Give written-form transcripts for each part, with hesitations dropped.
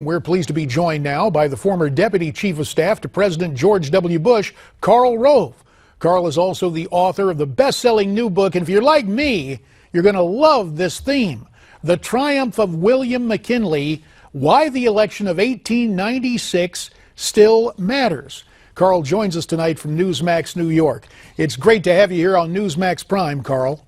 We're pleased to be joined now by the former Deputy Chief of Staff to President George W. Bush, Karl Rove. Karl is also the author of the best-selling new book, and if you're like me, you're going to love this theme, The Triumph of William McKinley, Why the Election of 1896 Still Matters. Karl joins us tonight from Newsmax, New York. It's great to have you here on Newsmax Prime, Karl.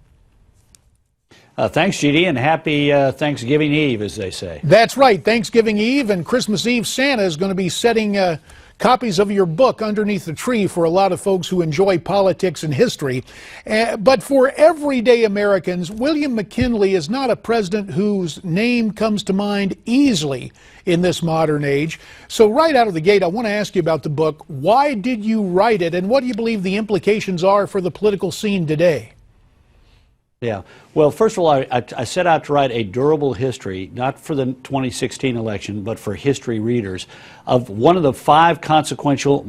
Thanks, GD, and happy Thanksgiving Eve, as they say. That's right, Thanksgiving Eve and Christmas Eve. Santa is going to be setting copies of your book underneath the tree for a lot of folks who enjoy politics and history. But for everyday Americans, William McKinley is not a president whose name comes to mind easily in this modern age. So right out of the gate, I want to ask you about the book. Why did you write it, and what do you believe the implications are for the political scene today? Yeah. Well, first of all, I set out to write a durable history, not for the 2016 election, but for history readers, of one of the 5 consequential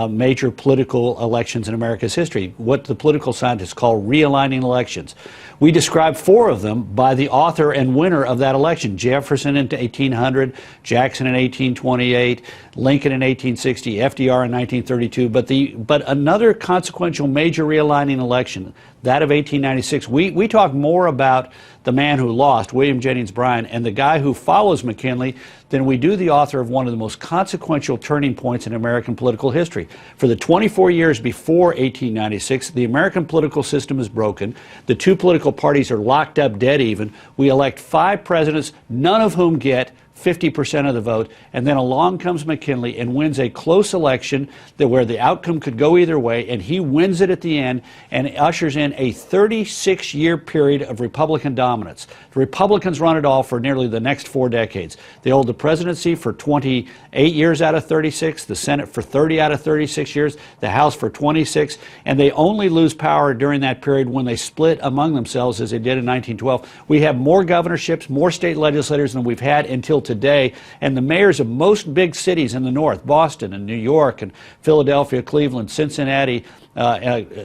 major political elections in America's history, what the political scientists call realigning elections. We describe 4 of them by the author and winner of that election: Jefferson in 1800, Jackson in 1828, Lincoln in 1860, FDR in 1932. But another consequential major realigning election, that of 1896, we talk more about the man who lost, William Jennings Bryan, and the guy who follows McKinley than we do the author of one of the most consequential turning points in American political history. For the 24 years before 1896, the American political system is broken. The 2 political parties are locked up dead even. We elect 5 presidents, none of whom get 50% of the vote, and then along comes McKinley and wins a close election where the outcome could go either way, and he wins it at the end and ushers in a 36-year period of Republican dominance. The Republicans run it all for nearly the next 4 decades. They hold the presidency for 28 years out of 36, the Senate for 30 out of 36 years, the House for 26, and they only lose power during that period when they split among themselves, as they did in 1912. We have more governorships, more state legislators than we've had until today, and the mayors of most big cities in the North, Boston and New York and Philadelphia, Cleveland, Cincinnati,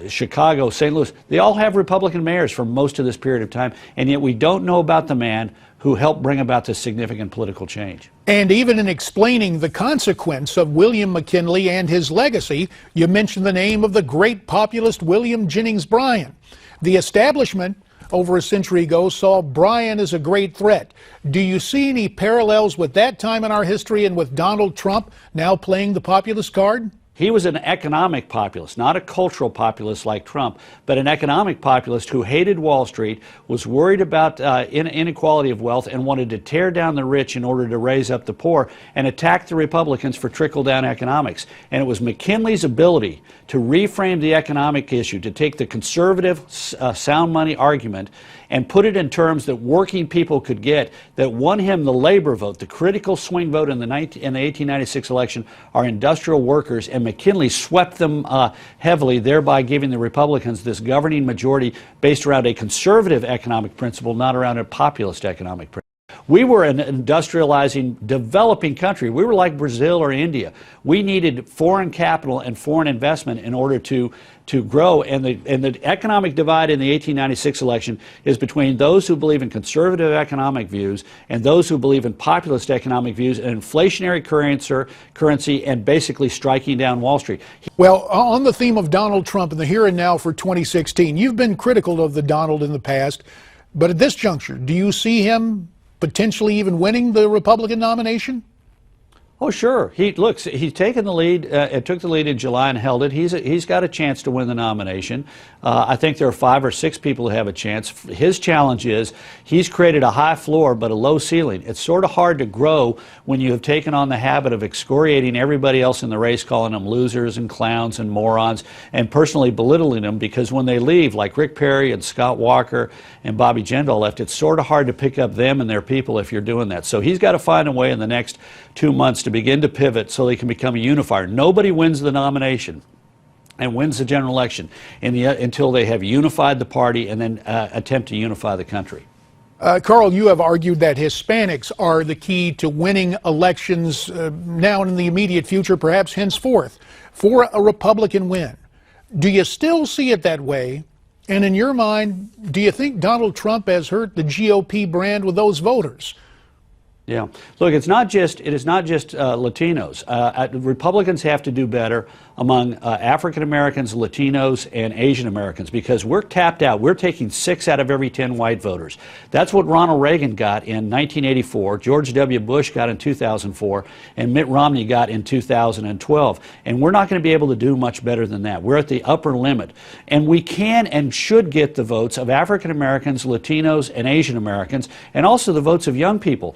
Chicago, St. Louis, they all have Republican mayors for most of this period of time, and yet we don't know about the man who helped bring about this significant political change. And even in explaining the consequence of William McKinley and his legacy, you mentioned the name of the great populist William Jennings Bryan. The establishment over a century ago saw Bryan as a great threat. Do you see any parallels with that time in our history and with Donald Trump now playing the populist card? He was an economic populist, not a cultural populist like Trump, but an economic populist who hated Wall Street, was worried about inequality of wealth, and wanted to tear down the rich in order to raise up the poor, and attacked the Republicans for trickle-down economics. And it was McKinley's ability to reframe the economic issue, to take the conservative sound money argument and put it in terms that working people could get, that won him the labor vote. The critical swing vote in the 1896 election are industrial workers, and McKinley swept them heavily, thereby giving the Republicans this governing majority based around a conservative economic principle, not around a populist economic principle. We were an industrializing, developing country. We were like Brazil or India. We needed foreign capital and foreign investment in order to grow. And the economic divide in the 1896 election is between those who believe in conservative economic views and those who believe in populist economic views, and inflationary currency, and basically striking down Wall Street. Well, on the theme of Donald Trump and the here and now for 2016, you've been critical of the Donald in the past, but at this juncture, do you see him potentially even winning the Republican nomination? Oh, sure. He's taken the lead, took the lead in July and held it. He's got a chance to win the nomination. I think there are 5 or 6 people who have a chance. His challenge is he's created a high floor but a low ceiling. It's sort of hard to grow when you have taken on the habit of excoriating everybody else in the race, calling them losers and clowns and morons, and personally belittling them, because when they leave, like Rick Perry and Scott Walker and Bobby Jindal left, it's sort of hard to pick up them and their people if you're doing that. So he's got to find a way in the next 2 months to begin to pivot so they can become a unifier. Nobody wins the nomination and wins the general election until they have unified the party and then attempt to unify the country. Karl, you have argued that Hispanics are the key to winning elections now and in the immediate future, perhaps henceforth, for a Republican win. Do you still see it that way? And in your mind, do you think Donald Trump has hurt the GOP brand with those voters? Yeah. Look, it is not just Latinos. Republicans have to do better among African Americans, Latinos, and Asian Americans because we're tapped out. We're taking 6 out of every 10 white voters. That's what Ronald Reagan got in 1984, George W. Bush got in 2004, and Mitt Romney got in 2012. And we're not going to be able to do much better than that. We're at the upper limit. And we can and should get the votes of African Americans, Latinos, and Asian Americans, and also the votes of young people.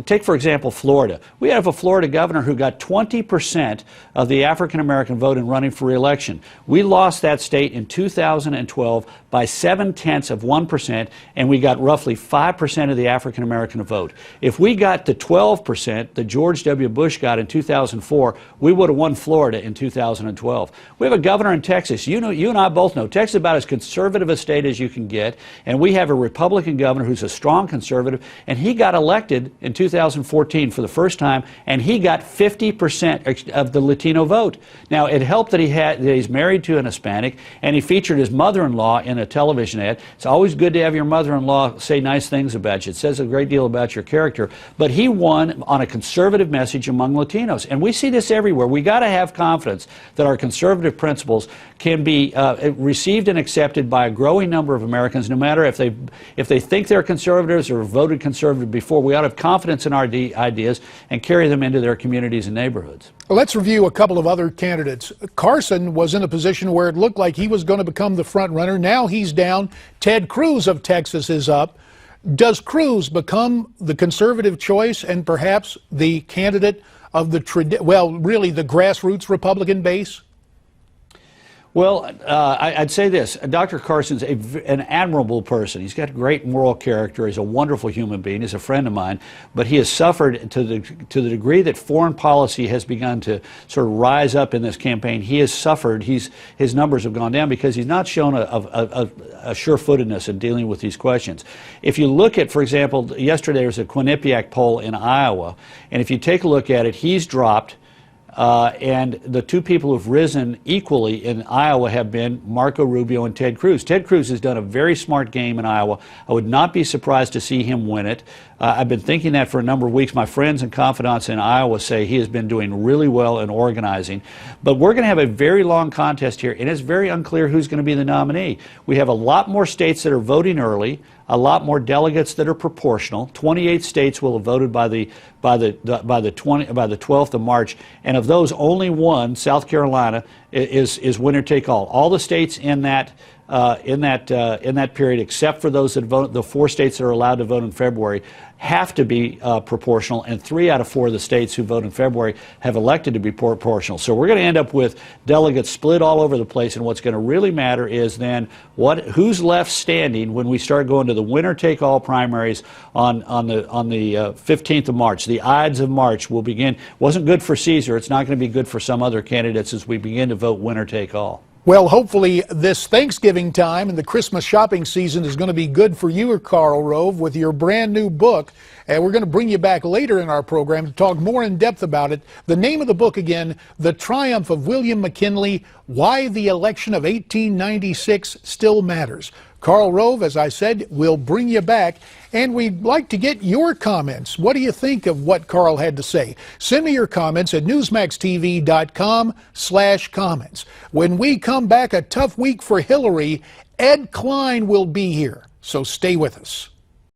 Take, for example, Florida. We have a Florida governor who got 20% of the African American vote in running for re-election. We lost that state in 2012 by 0.7%, and we got roughly 5% of the African American vote. If we got the 12% that George W. Bush got in 2004, we would have won Florida in 2012. We have a governor in Texas. You and I both know Texas is about as conservative a state as you can get, and we have a Republican governor who's a strong conservative, and he got elected in 2014 for the first time, and he got 50% of the Latino vote. Now, it helped that he's married to an Hispanic, and he featured his mother-in-law in a television ad. It's always good to have your mother-in-law say nice things about you. It says a great deal about your character. But he won on a conservative message among Latinos, and we see this everywhere. We got to have confidence that our conservative principles can be received and accepted by a growing number of Americans, no matter if they think they're conservatives or voted conservative before. We ought to have confidence in our ideas and carry them into their communities and neighborhoods. Well, let's review a couple of other candidates. Carson was in a position where it looked like he was going to become the front runner. Now he's down. Ted Cruz of Texas is up. Does Cruz become the conservative choice and perhaps the candidate of the, well, really the grassroots Republican base? Well, I'd say this. Dr. Carson's an admirable person. He's got great moral character. He's a wonderful human being. He's a friend of mine. But he has suffered to the degree that foreign policy has begun to sort of rise up in this campaign. He has suffered. His numbers have gone down because he's not shown a sure-footedness in dealing with these questions. If you look at, for example, yesterday there was a Quinnipiac poll in Iowa, and if you take a look at it, he's dropped. And the two people who've risen equally in Iowa have been Marco Rubio and Ted Cruz. Ted Cruz has done a very smart game in Iowa. I would not be surprised to see him win it. I've been thinking that for a number of weeks. My friends and confidants in Iowa say he has been doing really well in organizing. But we're going to have a very long contest here, and it's very unclear who's going to be the nominee. We have a lot more states that are voting early, a lot more delegates that are proportional. 28 states will have voted by the 12th of March, and of those, only one, South Carolina, is winner take all. All the states in that period, except for those that vote, the 4 states that are allowed to vote in February, have to be proportional, and 3 out of 4 of the states who vote in February have elected to be proportional. So we're going to end up with delegates split all over the place, and what's going to really matter is then who's left standing when we start going to the winner-take-all primaries on the 15th of March. The Ides of March will begin. Wasn't good for Caesar. It's not going to be good for some other candidates as we begin to vote winner-take-all. Well, hopefully this Thanksgiving time and the Christmas shopping season is going to be good for you, Karl Rove, with your brand new book. And we're going to bring you back later in our program to talk more in depth about it. The name of the book again, The Triumph of William McKinley, Why the Election of 1896 Still Matters. Karl Rove, as I said, will bring you back, and we'd like to get your comments. What do you think of what Karl had to say? Send me your comments at newsmaxtv.com/comments. When we come back, a tough week for Hillary. Ed Klein will be here, so stay with us.